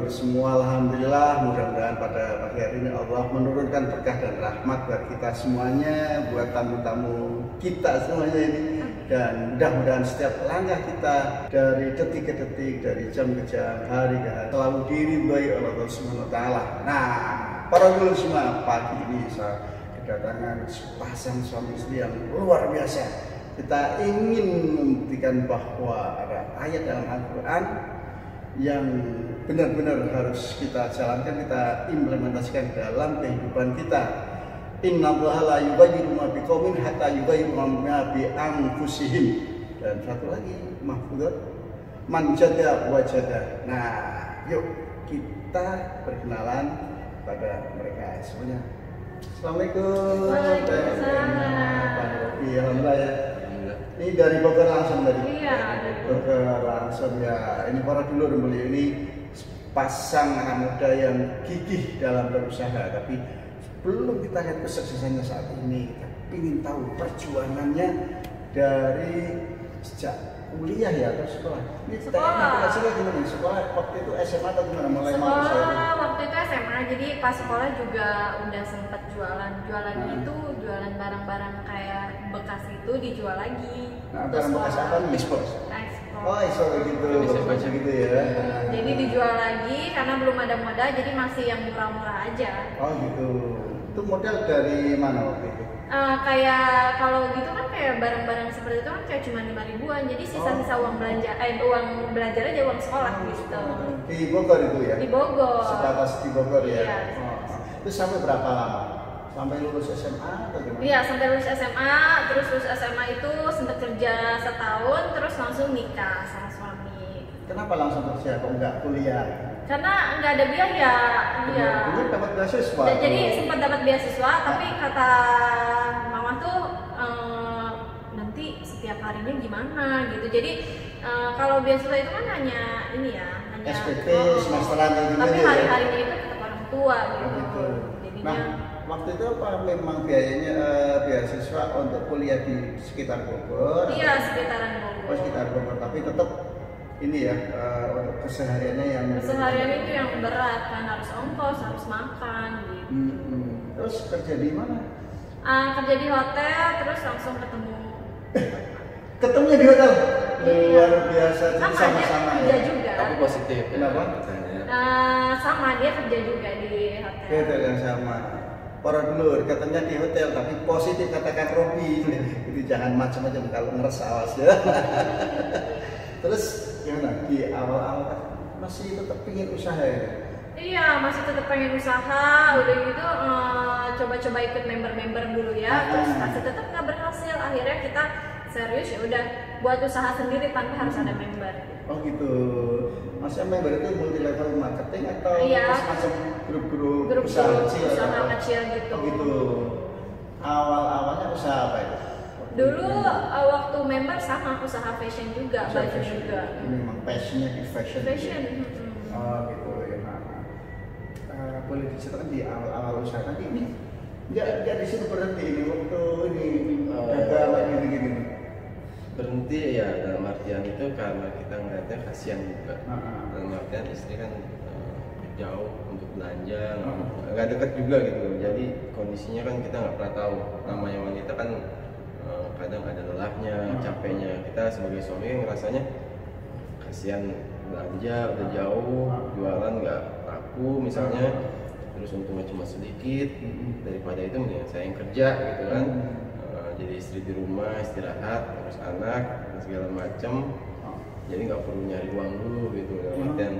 dulur semua, alhamdulillah, mudah-mudahan pada pagi hari ini Allah menurunkan berkah dan rahmat buat kita semuanya, buat tamu-tamu kita semuanya ini, dan mudah-mudahan setiap langkah kita dari detik ke detik, dari jam ke jam, hari ke hari selalu diridhoi oleh Allah Subhanahu wa taala. Nah, para dulur semua, pagi ini saya kedatangan sepasang suami istri yang luar biasa. Kita ingin membuktikan bahwa ada ayat dalam Al-Quran yang benar-benar harus kita jalankan, kita implementasikan dalam kehidupan kita. Innallaha la yughayyiru ma biqaumin hatta yughayyiru ma bi anfusihim. Dan satu lagi, mahfudzat, man jada wajada. Nah, yuk kita perkenalan pada mereka semuanya. Assalamualaikum. Waalaikumsalam. Pak Robi, alhamdulillah ya. Ini dari Bogor langsung tadi. Iya, Bogor langsung ya. Ini para dulur beliau ini pasang anak muda yang gigih dalam berusaha. Tapi sebelum kita lihat kesuksesannya saat ini, kita ingin tahu perjuangannya dari sejak kuliah ya atau sekolah. Ini Sekolah. Sekolah waktu itu SMA atau gimana? Mulai mau usaha itu? Sekolah waktu itu SMA, jadi pas sekolah juga udah sempet jualan. Jualannya itu jualan barang-barang kayak bekas itu dijual lagi. Nah, Terus barang bekas apa nih? Ekspor. ekspor. Oh, ekspor gitu ya. Jadi dijual lagi karena belum ada modal, jadi masih yang murah-murah aja. Oh gitu. Itu modal dari mana waktu itu? Kayak kalau gitu kan kayak barang-barang seperti itu kan kayak cuma 5 ribuan, jadi sisa-sisa uang belanja, uang belajar aja, uang sekolah gitu. Di Bogor itu ya? Di Bogor. Sebatas di Bogor ya? Iya. Itu sampai berapa lama? Sampai lulus SMA atau gimana? Iya, sampai lulus SMA, terus lulus SMA itu sempat kerja setahun, terus langsung nikah sama suami. Kenapa langsung kerja kok nggak kuliah? Karena nggak ada biaya, iya. Dulu dapat beasiswa. Jadi sempat dapat beasiswa, tapi kata mama tuh nanti setiap harinya gimana gitu. Jadi kalau beasiswa itu kan hanya ini ya, hanya SPP, semesteran gitu. tapi ya? hari-harinya itu tetap orang tua gitu. Oh, gitu. Jadinya Nah, waktu itu apa memang biayanya beasiswa untuk kuliah di sekitar Bogor? iya sekitaran Bogor. Oh, sekitar Bogor, tapi tetap ini ya untuk kesehariannya yang Keseharian itu yang berat kan, harus ongkos, harus makan gitu. Terus kerja di mana? Kerja di hotel, terus langsung ketemu. Ketemunya di hotel. Luar biasa, jadi Sama, sama-sama dia kerja ya. juga. Tapi positif ya. Kenapa? Katanya. Sama dia kerja juga di Di hotel. hotel yang sama. Para dulur, katanya di hotel, tapi positif katakan Robi. Jadi jangan macam-macam kalau ngerasa awas ya. Terus gimana? Di awal-awal kan masih tetap pingin usaha ya? Iya, masih tetap pengen usaha. Udah gitu coba-coba ikut member-member dulu ya. Terus masih tetap nggak berhasil. Akhirnya kita serius ya udah buat usaha sendiri tanpa harus ada member. Oh gitu. Maksudnya member itu multi level marketing atau Iya. semacam grup-grup Grup usaha kecil? usaha atau apa? kecil gitu. Oh gitu. Awal-awalnya usaha apa itu? Dulu waktu member sama usaha fashion juga, baju fashion. juga. Ini memang passionnya di fashion. Fashion. Oh gitu ya. Boleh diceritakan di awal-awal usaha tadi ini nggak di situ berhenti ini waktu ini dagang gini-gini. Berhenti ya dalam artian itu karena kita ngeliatnya kasihan juga. Dalam artian istri kan jauh untuk belanja, nggak deket juga gitu. Jadi kondisinya kan kita nggak pernah tahu. Namanya wanita kan kadang ada lelahnya, capeknya. Kita sebagai suami ngerasanya kasihan belanja udah jauh, jualan nggak laku misalnya, terus untungnya cuma sedikit. Daripada itu mendingan saya yang kerja gitu kan. Jadi istri di rumah istirahat, terus anak dan segala macam. Jadi nggak perlu nyari uang dulu gitu. Artian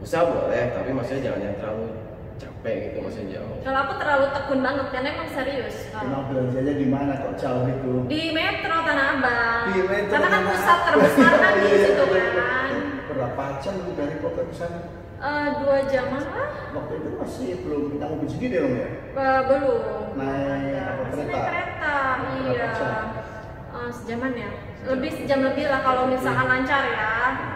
usaha boleh, tapi maksudnya jangan yang terlalu capek gitu, maksudnya jauh. Kalau aku terlalu tekun banget karena emang serius. Emang belanjanya di mana kok jauh itu? Di Metro Tanah Abang. Di Metro Karena kan Tanah pusat Abang. terbesar kan di Iya, situ iya, kan. Berapa jam itu dari Bogor ke sana? 2 jaman lah. Waktu itu masih belum punya mobil sendiri dong ya? Belum. Naik apa, Masih kereta? naik kereta. Berapa Iya. jam? Sejaman ya. Sejam lebih lah kalau misalkan lancar ya.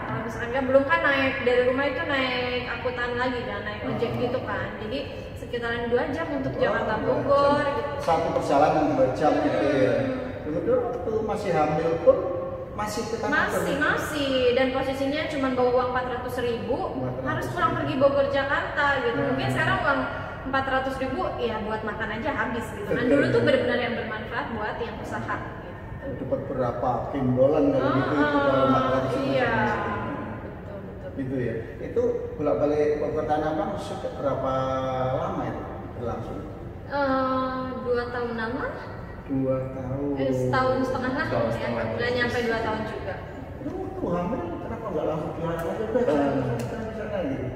Kalau misalkan enggak, belum kan naik dari rumah itu naik angkutan lagi kan, naik ojek gitu kan. Jadi sekitaran 2 jam untuk Jakarta Bogor gitu. Satu perjalanan 2 jam gitu ya. Kemudian waktu masih hamil pun masih tetap masih dan posisinya cuma bawa uang 400.000 harus pulang pergi Bogor Jakarta gitu. Mungkin sekarang uang 400.000 ya buat makan aja habis gitu kan. Dulu tuh benar-benar yang bermanfaat buat yang usaha gitu. Dapat berapa kimbolan kalau gitu itu kalau 400 iya. Betul. Itu ya. Itu bolak-balik Bogor Tanah Abang sudah berapa lama itu berlangsung? 2 tahunan lah. 2 tahun. Setahun setengah lah Setahun ya. setengah. Nggak nyampe 2 tahun juga. Itu hamil kenapa nggak langsung jualan aja di sana gitu?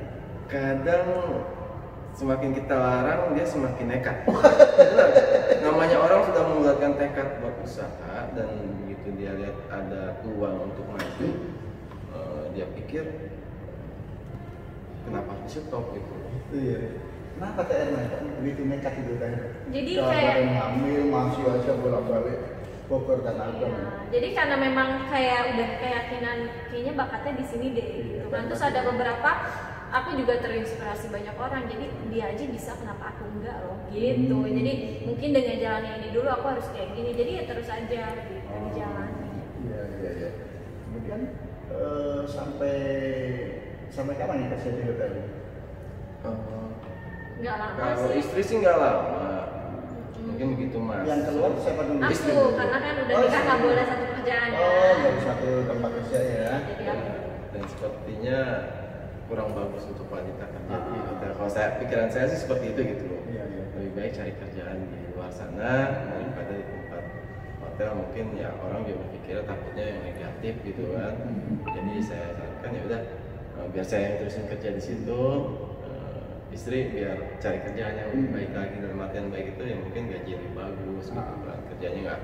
Kadang semakin kita larang dia semakin nekat. Benar. Namanya orang sudah membulatkan tekad buat usaha dan begitu dia lihat ada peluang untuk maju, dia pikir kenapa di stop gitu. Iya. Kenapa TR begitu nekat itu kan? Jadi dalam kayak badan hamil masih aja bolak-balik Bogor Tanah Abang. Iya, jadi karena memang kayak udah keyakinan kayaknya bakatnya di sini deh gitu kan. Terus ada beberapa aku juga terinspirasi banyak orang, jadi dia aja bisa kenapa aku enggak loh gitu. Jadi mungkin dengan jalannya ini dulu aku harus kayak gini, jadi ya terus aja gitu dijalani. Iya. Kemudian sampai kapan nih kerja di hotel? Nggak lama Kalau sih. istri sih nggak lama, mungkin begitu mas. Yang keluar siapa dulu? Aku karena kan udah nikah nggak boleh satu kerjaan ya. Dari satu tempat kerja ya. Jadi aku Dan sepertinya kurang bagus untuk wanita kerja di hotel. Kalau pikiran saya sih seperti itu gitu loh. Iya. Lebih baik cari kerjaan di luar sana daripada di tempat hotel. Mungkin ya orang juga berpikir takutnya yang negatif gitu kan. Jadi saya sarankan ya udah biar saya yang terusin kerja di situ, istri biar cari kerjaan yang lebih baik lagi. Dalam artian baik itu ya mungkin gaji lebih bagus gitu kan, kerjanya nggak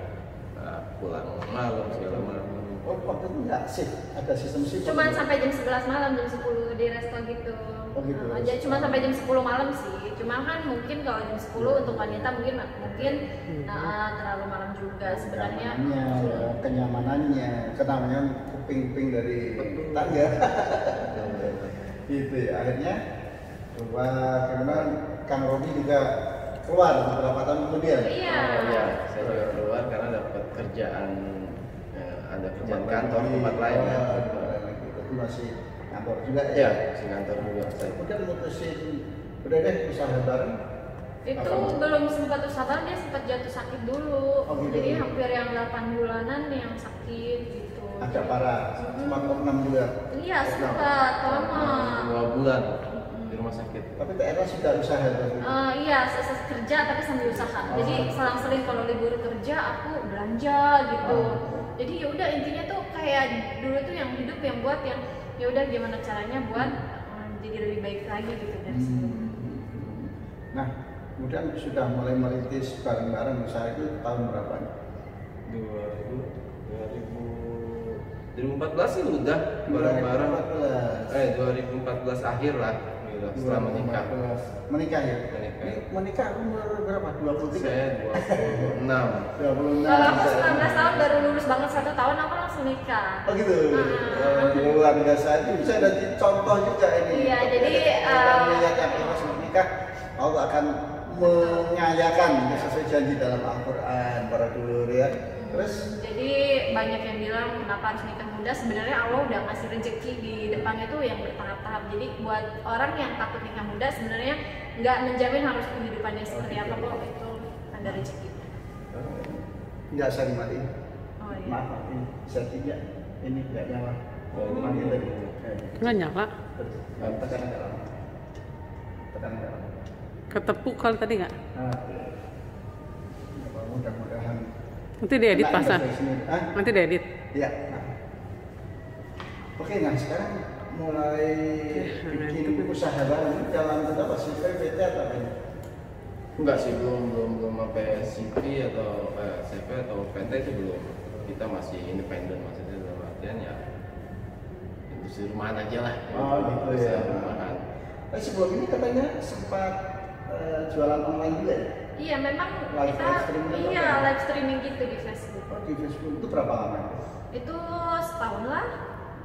pulang malam segala macam. Oh, waktu itu nggak sih ada sistem sih? cuman sampai jam 11 malam, jam 10 di resto gitu. Oh, gitu. Aja cuma sampai jam 10 malam sih. Cuma kan mungkin kalau jam 10 untuk wanita mungkin terlalu malam juga sebenarnya. Kenyamanannya, kenyamanannya kuping-kuping dari tangga. Gitu ya. Akhirnya keluar, karena Kang Robi juga keluar beberapa tahun kemudian. Iya. Iya, saya juga keluar karena dapat kerjaan, ada kerjaan kantor tempat lain ya. Itu masih kantor juga ya. Iya, si kantor juga saya. Kemudian mutusin udah deh usaha bareng. Itu belum sempat usaha, dia sempat jatuh sakit dulu. Oh, gitu. Jadi hampir yang 8 bulanan yang sakit gitu. Agak parah, cuma 6 bulan. Iya, sempat lama. 2 bulan di rumah sakit. Tapi TRA sudah usaha tuh. Iya, kerja tapi sambil usaha. Jadi selang-seling kalau libur kerja aku belanja gitu. Jadi ya udah intinya tuh kayak dulu tuh yang hidup yang buat yang ya udah gimana caranya buat jadi lebih baik lagi gitu dari sebelumnya. Nah, kemudian sudah mulai merintis bareng-bareng usaha itu tahun berapa? 2014 sih udah bareng-bareng. 2014 akhir lah, gitu, setelah menikah. Menikah ya? Menikah. Ini menikah umur berapa? 23? Saya 26. 26. Kalau aku 19 tahun baru lulus banget 1 tahun aku langsung nikah. Oh gitu. Luar biasa. Itu bisa jadi contoh juga ini. Iya, jadi melihat yang ikhlas menikah, Allah akan mengayakan sesuai janji dalam Al-Quran para dulur ya. Terus jadi banyak yang bilang kenapa harus nikah muda, sebenarnya Allah udah ngasih rezeki di depannya tuh yang bertahap-tahap. Jadi buat orang yang takut nikah muda sebenarnya nggak menjamin harus kehidupannya seperti apa kok, itu ada rezeki. nggak saya dimatiin. Oh iya. Maaf, ini settingnya ini nggak nyala. Mati tadi. Nggak nyala. Tekan agak lama. Tekan agak lama. Ketepuk kali tadi nggak? Mudah-mudahan. Nanti diedit Kena pasar. interface ini. Hah? Nanti diedit. Iya. Nah. Oke, nah sekarang mulai bikin usaha bareng dalam bentuk apa sih? PT atau apa ini? Enggak sih, belum sampai CV atau CV atau PT itu belum. Kita masih independen, maksudnya dalam artian ya industri rumahan aja lah. Oh gitu ya. Rumahan. Sebelum ini katanya sempat jualan online juga ya? Iya, memang Live kita streaming iya apa? live streaming gitu di Facebook. Oh di Facebook itu berapa lama? Itu setahun lah.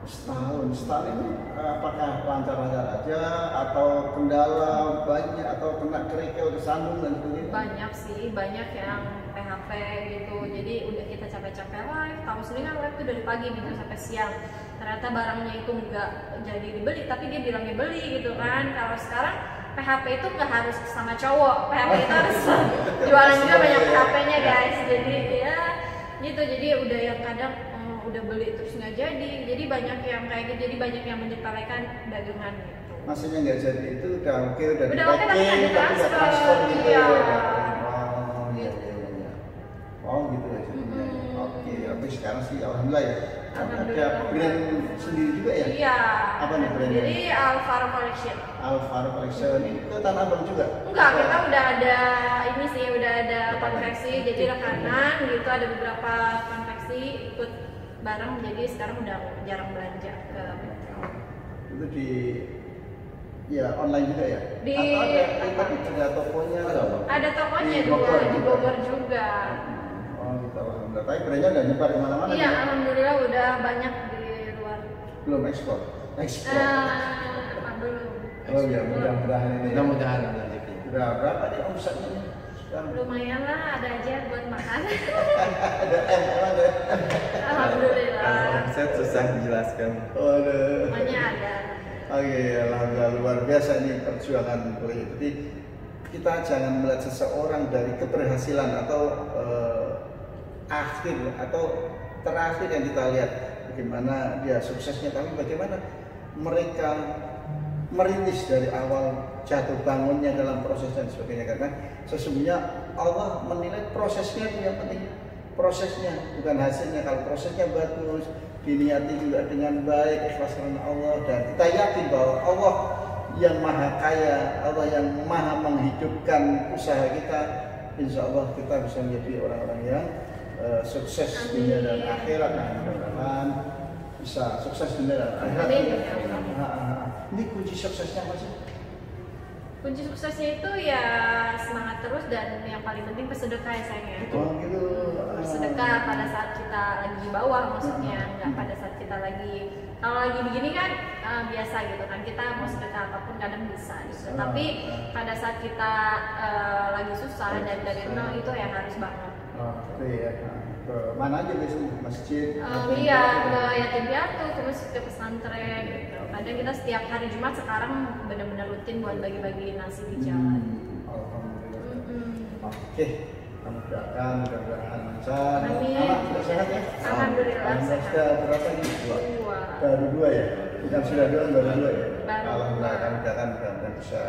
Setahun ini apakah lancar-lancar aja atau kendala banyak atau kena kerikil kesandung dan sebagainya? Banyak sih, banyak yang PHP gitu. Jadi udah kita capek-capek live, tahu sendiri kan live tuh dari pagi gitu sampai siang. Ternyata barangnya itu nggak jadi dibeli, tapi dia bilangnya beli gitu kan. Kalau sekarang PHP itu nggak harus sama cowok, PHP itu harus jualan juga banyak PHP-nya guys. Jadi ya gitu, jadi udah yang kadang udah beli terus nggak jadi banyak yang kayak gitu, jadi banyak yang menyepelekan dagangan gitu. Maksudnya nggak jadi itu udah oke Udah oke tapi nggak transfer gitu iya. ya. Oh gitu ya. Oke, tapi sekarang sih alhamdulillah ya. Ada brand sendiri juga ya? Iya. Apa nih brandnya? Jadi Alvaro Collection. Alvaro Collection ini ke Tanah Abang juga? Enggak, kita udah ada ini sih, udah ada konveksi, jadi rekanan gitu, ada beberapa konveksi ikut bareng, jadi sekarang udah jarang belanja ke itu di ya online juga ya? Di tapi ada tokonya ada tokonya di juga Bogor di Bogor juga. Oh gitu, alhamdulillah. Tapi brandnya udah nyebar kemana-mana? Iya, alhamdulillah udah banyak di luar. Belum ekspor? Belum. Oh ya, mudah-mudahan ini. Mudah-mudahan nanti. Udah berapa nih omsetnya nih? Lumayan lah, ada aja buat makan. Ada ada. Alhamdulillah. Kalau omset susah dijelaskan. Waduh. Semuanya ada. Oke, alhamdulillah luar biasa ini perjuangan beliau. Jadi kita jangan melihat seseorang dari keberhasilan atau akhir atau terakhir yang kita lihat bagaimana dia suksesnya, tapi bagaimana mereka merintis dari awal jatuh bangunnya dalam proses dan sebagainya, karena sesungguhnya Allah menilai prosesnya itu yang penting, prosesnya bukan hasilnya. Kalau prosesnya bagus, diniati juga dengan baik, ikhlas karena Allah, dan kita yakin bahwa Allah yang maha kaya, Allah yang maha menghidupkan usaha kita, insya Allah kita bisa menjadi orang-orang yang sukses dunia dan akhirat. Nah, mudah-mudahan bisa sukses dunia dan akhirat. Ini kunci suksesnya apa sih? Kunci suksesnya itu ya semangat terus, dan yang paling penting bersedekah ya sayangnya. Oh gitu. Bersedekah pada saat kita lagi di bawah, maksudnya nggak pada saat kita lagi, kalau lagi begini kan biasa gitu kan, kita mau sedekah apapun kadang bisa gitu. Tapi pada saat kita lagi susah dan dari nol itu ya harus banget. Oh itu ya. Ke mana aja biasanya? Masjid? Iya, ke yatim piatu, ke masjid, ke pesantren gitu. Kadang kita setiap hari Jumat sekarang benar-benar rutin buat bagi-bagi nasi di jalan. Alhamdulillah. Oke, mudah-mudahan lancar. Amin. Anak sudah sehat ya? Alhamdulillah sehat. Sudah berapa ini? Dua. Baru 2 ya? Bukan sudah 2, baru 2 ya? Baru. Alhamdulillah, mudah-mudahan bisa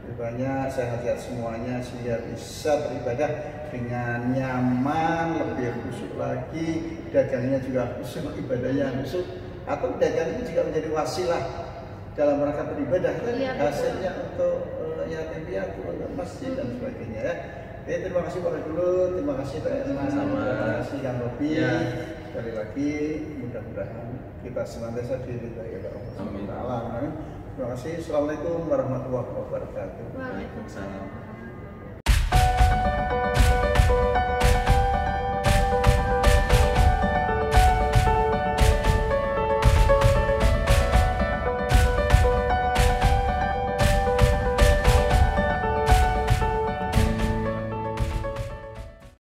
banyak sehat-sehat semuanya sehingga bisa beribadah dengan nyaman, lebih khusyuk lagi, dagangnya juga khusyuk, ibadahnya khusyuk, atau dagangnya juga menjadi wasilah dalam rangka beribadah, Iya, hasilnya untuk yatim piatu, untuk masjid dan sebagainya ya. Oke, terima kasih Pak dulu, terima kasih Pak Erna, terima kasih Kang Robi. Sekali lagi mudah-mudahan kita senantiasa diridhai oleh Allah Subhanahu wa taala. Terima kasih. Assalamualaikum warahmatullahi wabarakatuh. Waalaikumsalam.